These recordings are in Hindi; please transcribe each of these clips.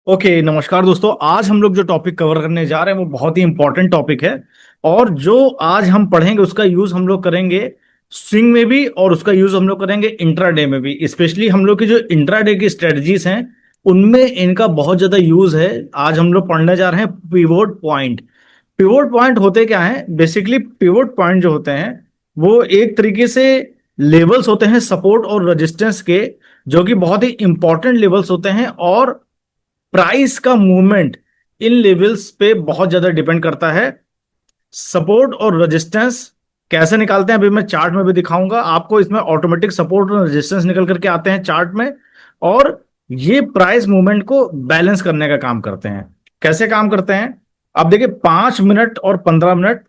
ओके, नमस्कार दोस्तों। आज हम लोग जो टॉपिक कवर करने जा रहे हैं वो बहुत ही इंपॉर्टेंट टॉपिक है। और जो आज हम पढ़ेंगे उसका यूज हम लोग करेंगे स्विंग में भी, और उसका यूज हम लोग करेंगे इंट्राडे में भी। स्पेशली हम लोग की जो इंट्राडे की स्ट्रेटजीज हैं उनमें इनका बहुत ज्यादा यूज है। आज हम लोग पढ़ने जा रहे हैं पिवोट पॉइंट। पिवोट पॉइंट होते क्या हैं? बेसिकली पिवोट पॉइंट जो होते हैं वो एक तरीके से लेवल्स होते हैं सपोर्ट और रेजिस्टेंस के, जो कि बहुत ही इंपॉर्टेंट लेवल्स होते हैं। और प्राइस का मूवमेंट इन लेवल्स पे बहुत ज्यादा डिपेंड करता है। सपोर्ट और रेजिस्टेंस कैसे निकालते हैं अभी मैं चार्ट में भी दिखाऊंगा आपको। इसमें ऑटोमेटिक सपोर्ट और रेजिस्टेंस निकल करके आते हैं चार्ट में, और ये प्राइस मूवमेंट को बैलेंस करने का काम करते हैं। कैसे काम करते हैं? अब देखिए, 5 मिनट और 15 मिनट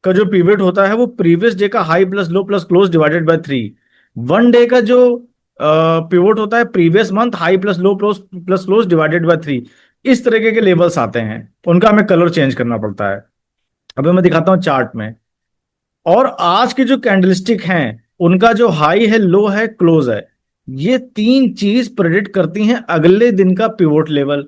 का जो पीरियड होता है वो प्रीवियस डे का high plus low plus close divided by 3। 1 day का जो पिवोट होता है previous month high plus low plus plus close divided by 3। इस तरीके के लेवल्स आते हैं, उनका हमें कलर चेंज करना पड़ता है। अभी मैं दिखाता हूं चार्ट में। और आज की जो कैंडलस्टिक हैं उनका जो हाई है, लो है, क्लोज है, ये तीन चीज प्रेडिक्ट करती हैं अगले दिन का पिवोट लेवल।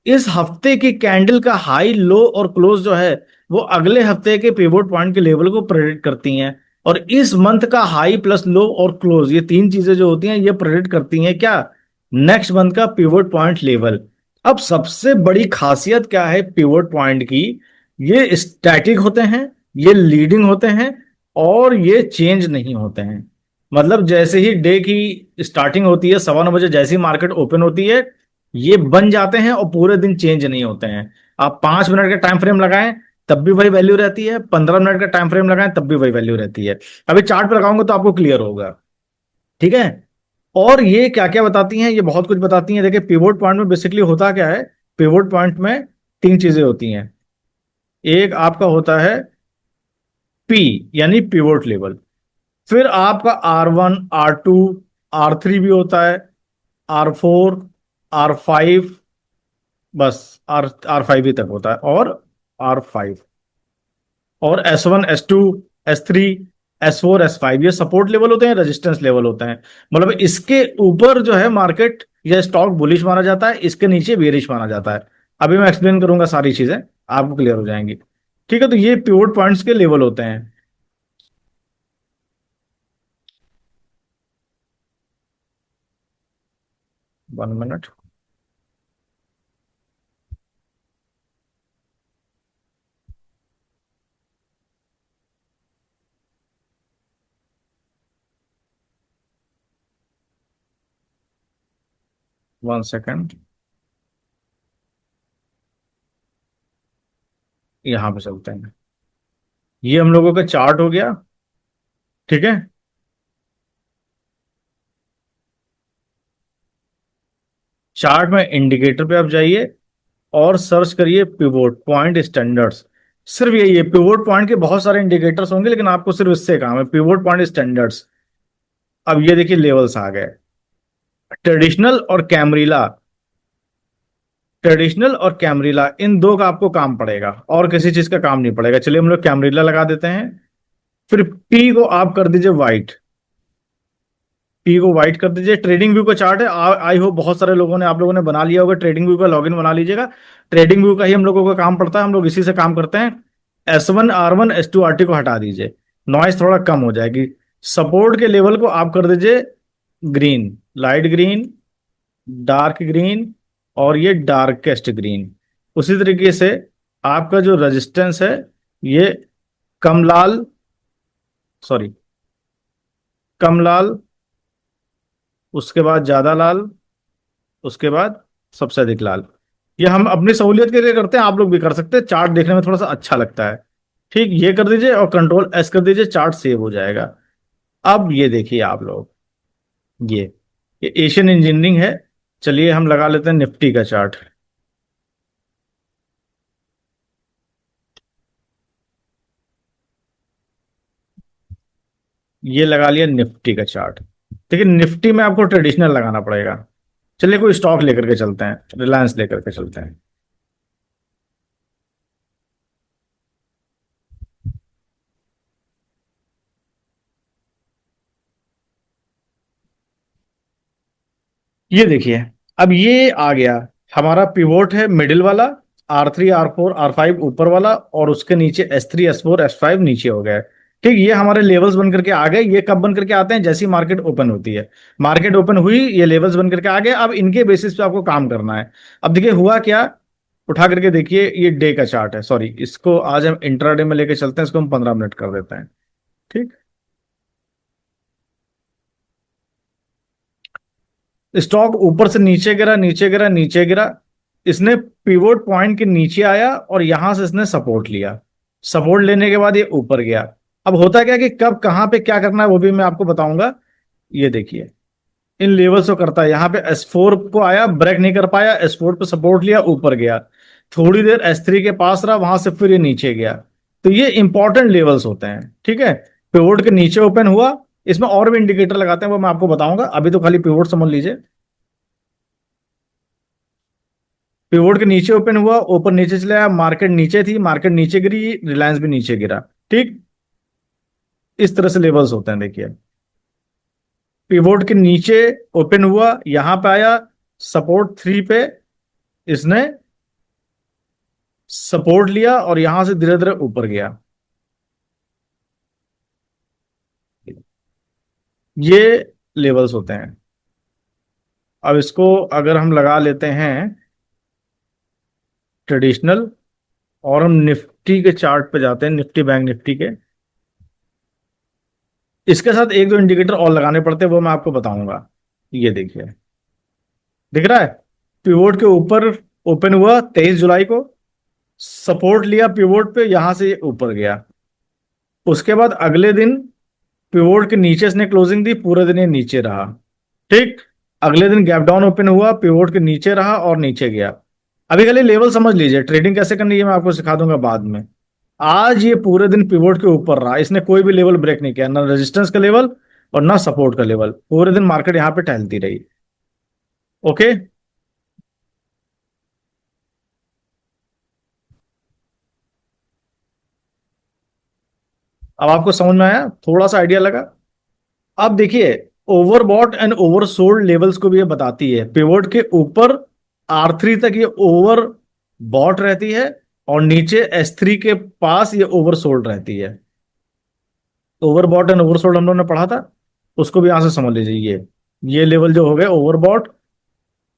इस हफ्ते की कैंडल का हाई लो और क्लोज जो है वो अगले हफ्ते के पिवोट पॉइंट के लेवल को प्रेडिक्ट करती हैं। और इस मंथ का हाई प्लस लो और क्लोज, ये तीन चीजें जो होती हैं ये प्रेडिक्ट करती हैं क्या? नेक्स्ट मंथ का पिवोट पॉइंट लेवल। अब सबसे बड़ी खासियत क्या है पिवोट पॉइंट की? ये स्टैटिक होते हैं, ये लीडिंग होते हैं, और ये चेंज नहीं होते हैं। मतलब जैसे ही डे की स्टार्टिंग होती है 9:15 बजे, जैसे ही मार्केट ओपन होती है ये बन जाते हैं और पूरे दिन चेंज नहीं होते हैं। आप 5 मिनट का टाइम फ्रेम लगाएं तब भी वही वैल्यू रहती है, 15 मिनट का टाइम फ्रेम लगाएं तब भी वही वैल्यू रहती है। अभी चार्ट पे लगाऊंगा तो आपको क्लियर होगा। ठीक है। और ये क्या क्या बताती हैं? ये बहुत कुछ बताती हैं। देखिए, पिवोट पॉइंट में बेसिकली होता क्या है? पिवोट पॉइंट में तीन चीजें होती हैं। एक आपका होता है पी, यानी पिवोट लेवल। फिर आपका R1, R2, R3 भी होता है, R4, R5, बस R5 ही तक होता है, और R5, और S1, S2, S3, S4, S5 ये सपोर्ट लेवल होते हैं, रेजिस्टेंस लेवल होते हैं। मतलब इसके ऊपर जो है मार्केट या स्टॉक बुलिश माना जाता है, इसके नीचे बेरिश माना जाता है। अभी मैं एक्सप्लेन करूंगा, सारी चीजें आपको क्लियर हो जाएंगी। ठीक है, तो ये पिवोट पॉइंट्स के लेवल होते हैं। 1 मिनट। 1 सेकेंड। यहाँ पे चलते हैं। ये हम लोगों का चार्ट हो गया। ठीक है। चार्ट में इंडिकेटर पे आप जाइए और सर्च करिए पिवोट पॉइंट स्टैंडर्ड्स। सिर्फ यही है, पिवोट पॉइंट के बहुत सारे इंडिकेटर्स होंगे लेकिन आपको सिर्फ इससे काम है, पिवोट पॉइंट स्टैंडर्ड्स। अब ये देखिए लेवल्स आ गए, ट्रेडिशनल और कैमरीला। ट्रेडिशनल और कैमरीला, इन दो का आपको काम पड़ेगा, और किसी चीज का काम नहीं पड़ेगा। चलिए हम लोग कैमरीला लगा देते हैं। फिर पी को आप कर दीजिए व्हाइट। पी को व्हाइट कर दीजिए। ट्रेडिंग व्यू का चार्ट है। आई होप बहुत सारे लोगों ने, आप लोगों ने बना लिया होगा, ट्रेडिंग व्यू का लॉगिन बना लीजिएगा। ट्रेडिंग व्यू का ही हम लोगों का काम पड़ता है, हम लोग इसी से काम करते हैं। S1, R1, S2, RT को हटा दीजिए, नॉइस थोड़ा कम हो जाएगी। सपोर्ट के लेवल को आप कर दीजिए green, light green, dark green, और ये डार्केस्ट ग्रीन। उसी तरीके से आपका जो रेजिस्टेंस है ये कम लाल, सॉरी, कम लाल, उसके बाद ज्यादा लाल, उसके बाद सबसे अधिक लाल। ये हम अपनी सहूलियत के लिए करते हैं, आप लोग भी कर सकते हैं, चार्ट देखने में थोड़ा सा अच्छा लगता है। ठीक, ये कर दीजिए और Ctrl+S कर दीजिए, चार्ट सेव हो जाएगा। अब ये देखिए आप लोग, ये ये एशियन इंजीनियरिंग है। चलिए हम लगा लेते हैं निफ्टी का चार्ट। ये लगा लिया निफ्टी का चार्ट। देखिए निफ्टी में आपको ट्रेडिशनल लगाना पड़ेगा। चलिए कोई स्टॉक लेकर के चलते हैं, रिलायंस लेकर के चलते हैं। ये देखिए, अब ये आ गया हमारा पिवोट है मिडिल वाला, R3 R4 R5 ऊपर वाला, और उसके नीचे S3 S4 S5 नीचे हो गया है। ठीक, ये हमारे लेवल्स बन करके आ गए। ये कब बन करके आते हैं? जैसी मार्केट ओपन होती है। मार्केट ओपन हुई, ये लेवल्स बन करके आ गए। अब इनके बेसिस पे आपको काम करना है। अब देखिए हुआ क्या, उठा करके देखिए, ये डे का चार्ट है, सॉरी, इसको आज हम इंट्राडे में लेके चलते हैं, इसको हम 15 मिनट कर देते हैं। ठीक, स्टॉक ऊपर से नीचे गिरा, नीचे गिरा, नीचे गिरा। इसने पिवोट पॉइंट के नीचे आया और यहां से इसने सपोर्ट लिया। सपोर्ट लेने के बाद ये ऊपर गया। अब होता क्या कि कब कहां पे क्या करना है वो भी मैं आपको बताऊंगा। ये देखिए, इन लेवल्स को करता है। यहां पे S4 को आया, ब्रेक नहीं कर पाया, S4 पे सपोर्ट लिया, ऊपर गया। थोड़ी देर S3 के पास रहा, वहां से फिर ये नीचे गया। तो ये इंपॉर्टेंट लेवल्स होते हैं। ठीक है, पिवोट के नीचे ओपन हुआ। इसमें और भी इंडिकेटर लगाते हैं, वो मैं आपको बताऊंगा। अभी तो खाली पिवोट समझ लीजिए। पिवोट के नीचे ओपन हुआ, ऊपर नीचे चला आया, मार्केट नीचे थी, मार्केट नीचे गिरी, रिलायंस भी नीचे गिरा। ठीक, इस तरह से लेवल्स होते हैं। देखिए, पिवोट के नीचे ओपन हुआ, यहां पे आया, सपोर्ट 3 पे इसने सपोर्ट लिया और यहां से धीरे धीरे ऊपर गया। ये लेवल्स होते हैं। अब इसको अगर हम लगा लेते हैं ट्रेडिशनल, और हम निफ्टी के चार्ट पे जाते हैं, निफ्टी बैंक निफ्टी के, इसके साथ एक दो इंडिकेटर और लगाने पड़ते हैं, वो मैं आपको बताऊंगा। ये देखिए, दिख रहा है, पिवोट के ऊपर ओपन हुआ 23 जुलाई को, सपोर्ट लिया पिवोट पे, यहां से ये ऊपर गया। उसके बाद अगले दिन पिवोट के नीचे इसने क्लोजिंग दी, पूरे दिन ये नीचे रहा। ठीक, अगले दिन गैप डाउन ओपन हुआ, पिवोट के नीचे रहा और नीचे गया। अभी खाली लेवल समझ लीजिए, ट्रेडिंग कैसे करनी है मैं आपको सिखा दूंगा बाद में। आज ये पूरे दिन पिवोट के ऊपर रहा, इसने कोई भी लेवल ब्रेक नहीं किया, ना रेजिस्टेंस का लेवल और ना सपोर्ट का लेवल। पूरे दिन मार्केट यहां पे टहलती रही। ओके, अब आपको समझ में आया, थोड़ा सा आइडिया लगा। अब देखिए, ओवरबॉट एंड ओवरसोल्ड लेवल्स को भी ये बताती है। पिवोट के ऊपर R3 तक ये ओवर बॉट रहती है, और नीचे S3 के पास ये ओवरसोल्ड रहती है। ओवरबॉट एंड ओवरसोल्ड हम लोगों ने पढ़ा था, उसको भी यहां से समझ लीजिए। ये लेवल जो हो गए ओवरबॉट,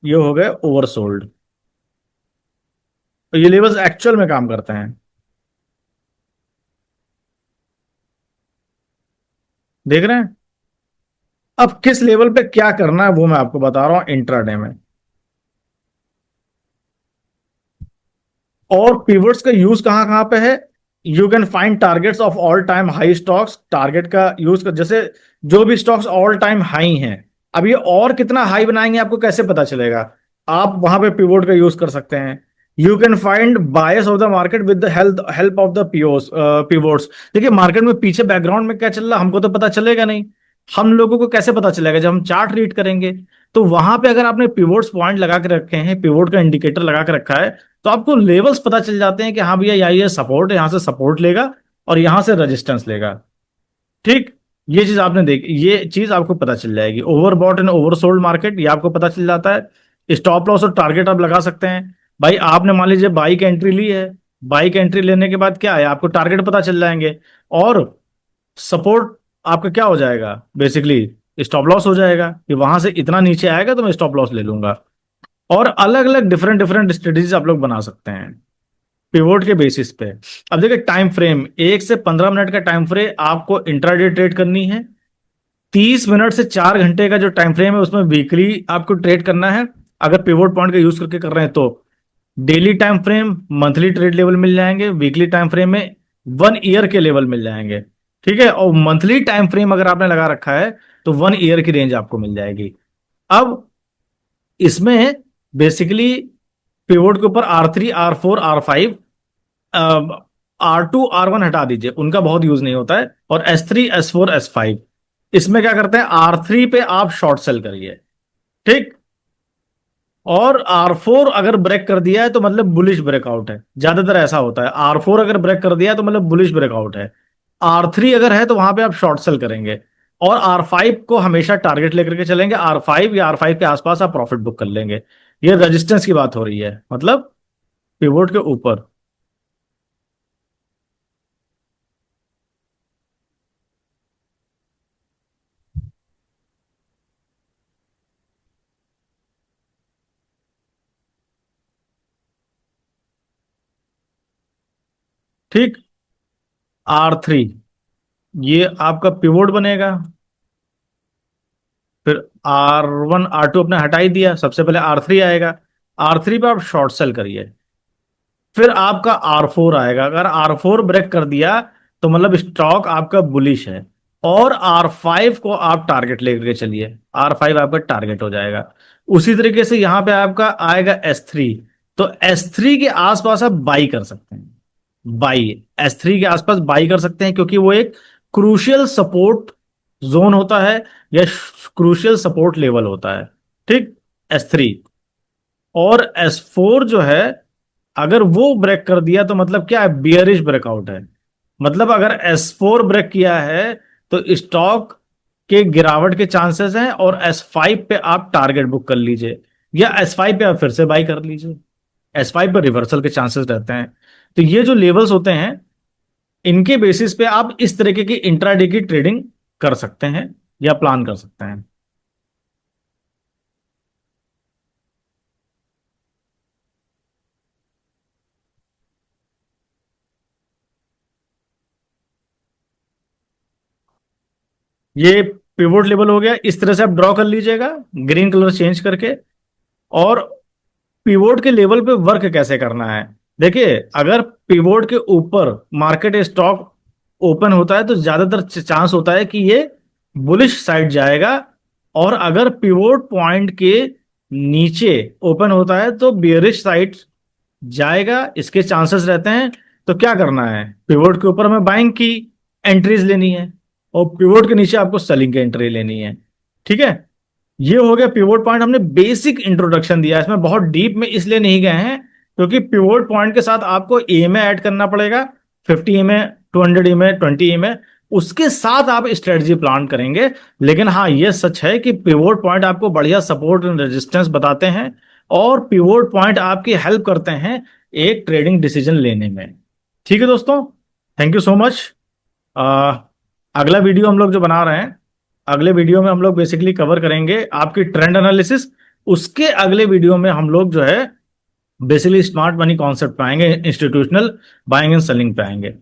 ये हो गए ओवरसोल्ड। तो ये लेवल्स एक्चुअल में काम करते हैं। देख रहे हैं? अब किस लेवल पे क्या करना है वो मैं आपको बता रहा हूं इंट्राडे में। और पिवट्स का यूज कहां कहां पे है? You can find targets of all time high stocks. Target का यूज कर, जैसे जो भी स्टॉक्स ऑल टाइम हाई हैं, अब ये और कितना हाई बनाएंगे आपको कैसे पता चलेगा? आप वहां पे पिवोट का यूज कर सकते हैं। You can find bias of the market with the help help of the POS pivots. देखिए, मार्केट में पीछे बैकग्राउंड में क्या चल रहा है हमको तो पता चलेगा नहीं। हम लोगों को कैसे पता चलेगा? जब हम चार्ट रीड करेंगे। तो वहां पे अगर आपने पिवोट्स पॉइंट लगा के रखे हैं, पिवोट का इंडिकेटर लगा के रखा है, तो आपको लेवल्स पता चल जाते हैं कि हाँ भैया, ये सपोर्ट है, यहां से सपोर्ट लेगा और यहां से रेजिस्टेंस लेगा। ठीक, ये चीज आपने देख, ये चीज आपको पता चल जाएगी। ओवरबॉट एंड ओवरसोल्ड मार्केट, ये आपको पता चल जाता है। स्टॉप लॉस और टारगेट आप लगा सकते हैं। भाई, आपने मान लीजिए बाई की एंट्री ली है, बाई की एंट्री लेने के बाद क्या है, आपको टारगेट पता चल जाएंगे, और सपोर्ट आपका क्या हो जाएगा, बेसिकली स्टॉप लॉस हो जाएगा कि वहां से इतना नीचे आएगा तो मैं स्टॉप लॉस ले लूंगा। और अलग अलग डिफरेंट डिफरेंट स्ट्रेटेजीज आप लोग बना सकते हैं पिवोट के बेसिस पे। अब देखिए, टाइम फ्रेम 1 से 15 मिनट का टाइम फ्रेम आपको इंट्राडे ट्रेड करनी है। 30 मिनट से 4 घंटे का जो टाइम फ्रेम है उसमें वीकली आपको ट्रेड करना है। अगर पिवोट पॉइंट का यूज करके कर रहे हैं तो daily time frame, monthly trade level मिल जाएंगे, वीकली टाइम फ्रेम में 1 ईयर के लेवल मिल जाएंगे। ठीक है, और मंथली टाइम फ्रेम अगर आपने लगा रखा है तो 1 ईयर की रेंज आपको मिल जाएगी। अब इसमें बेसिकली पिवोट के ऊपर R3 R4 R5, R2 R1 हटा दीजिए, उनका बहुत यूज नहीं होता है, और S3 S4 S5, इसमें क्या करते हैं, R3 पे आप शॉर्ट सेल करिए। ठीक, और R4 अगर ब्रेक कर दिया है तो मतलब बुलिश ब्रेकआउट है, ज्यादातर ऐसा होता है। R4 अगर ब्रेक कर दिया है तो मतलब बुलिश ब्रेकआउट है। R3 अगर है तो वहां पे आप शॉर्ट सेल करेंगे, और R5 को हमेशा टारगेट लेकर के चलेंगे। R5 या R5 के आसपास आप प्रॉफिट बुक कर लेंगे। ये रेजिस्टेंस की बात हो रही है, मतलब पिवोट के ऊपर। ठीक, R3 ये आपका पिवोट बनेगा। फिर R1 R2 अपने हटा ही दिया, सबसे पहले R3 आएगा। R3 पे आप शॉर्ट सेल करिए। फिर आपका R4 आएगा, अगर R4 ब्रेक कर दिया तो मतलब स्टॉक आपका बुलिश है। और R5 को आप टारगेट लेकर के चलिए, R5 आपका टारगेट हो जाएगा। उसी तरीके से यहां पे आपका आएगा S3। तो S3 के आसपास आप बाई कर सकते हैं, बाई। S3 के आसपास बाई कर सकते हैं, क्योंकि वो एक क्रूशियल सपोर्ट जोन होता है, या क्रूशियल सपोर्ट लेवल होता है। ठीक, S3। और S4 जो है, अगर वो ब्रेक कर दिया तो मतलब क्या है, बियरिश ब्रेकआउट है। मतलब अगर S4 ब्रेक किया है तो स्टॉक के गिरावट के चांसेस हैं, और S5 पे आप टारगेट बुक कर लीजिए, या S5 पे आप फिर से बाई कर लीजिए। S5 पे रिवर्सल के चांसेस रहते हैं। तो ये जो लेवल्स होते हैं, इनके बेसिस पे आप इस तरीके की इंट्राडे की ट्रेडिंग कर सकते हैं, या प्लान कर सकते हैं। ये पिवोट लेवल हो गया, इस तरह से आप ड्रॉ कर लीजिएगा, ग्रीन कलर चेंज करके। और पिवोट के लेवल पे वर्क कैसे करना है, देखिए, अगर पिवोट के ऊपर मार्केट स्टॉक ओपन होता है तो ज्यादातर चांस होता है कि ये बुलिश साइड जाएगा। और अगर पिवोट पॉइंट के नीचे ओपन होता है तो बियरिश साइड जाएगा, इसके चांसेस रहते हैं। तो क्या करना है, पिवोट के ऊपर हमें बाइंग की एंट्रीज लेनी है, और पिवोट के नीचे आपको सेलिंग की एंट्री लेनी है। ठीक है, ये हो गया पिवोट पॉइंट। हमने बेसिक इंट्रोडक्शन दिया, इसमें बहुत डीप में इसलिए नहीं गए हैं क्योंकि पिवोट पॉइंट के साथ आपको ईएमए ऐड करना पड़ेगा, 50 ईएमए, 200 ईएमए, 20 ईएमए। उसके साथ आप स्ट्रेटजी प्लान करेंगे। लेकिन हाँ, ये सच है कि पिवोट पॉइंट आपको बढ़िया सपोर्ट एंड रेजिस्टेंस बताते हैं, और पिवोट पॉइंट आपकी हेल्प करते हैं एक ट्रेडिंग डिसीजन लेने में। ठीक है दोस्तों, थैंक यू सो मच। अगला वीडियो हम लोग जो बना रहे हैं, अगले वीडियो में हम लोग बेसिकली कवर करेंगे आपकी ट्रेंड एनालिसिस। उसके अगले वीडियो में हम लोग जो है बेसिकली स्मार्ट मनी कॉन्सेप्ट पे आएंगे, इंस्टीट्यूशनल बाइंग एंड सेलिंग पे आएंगे।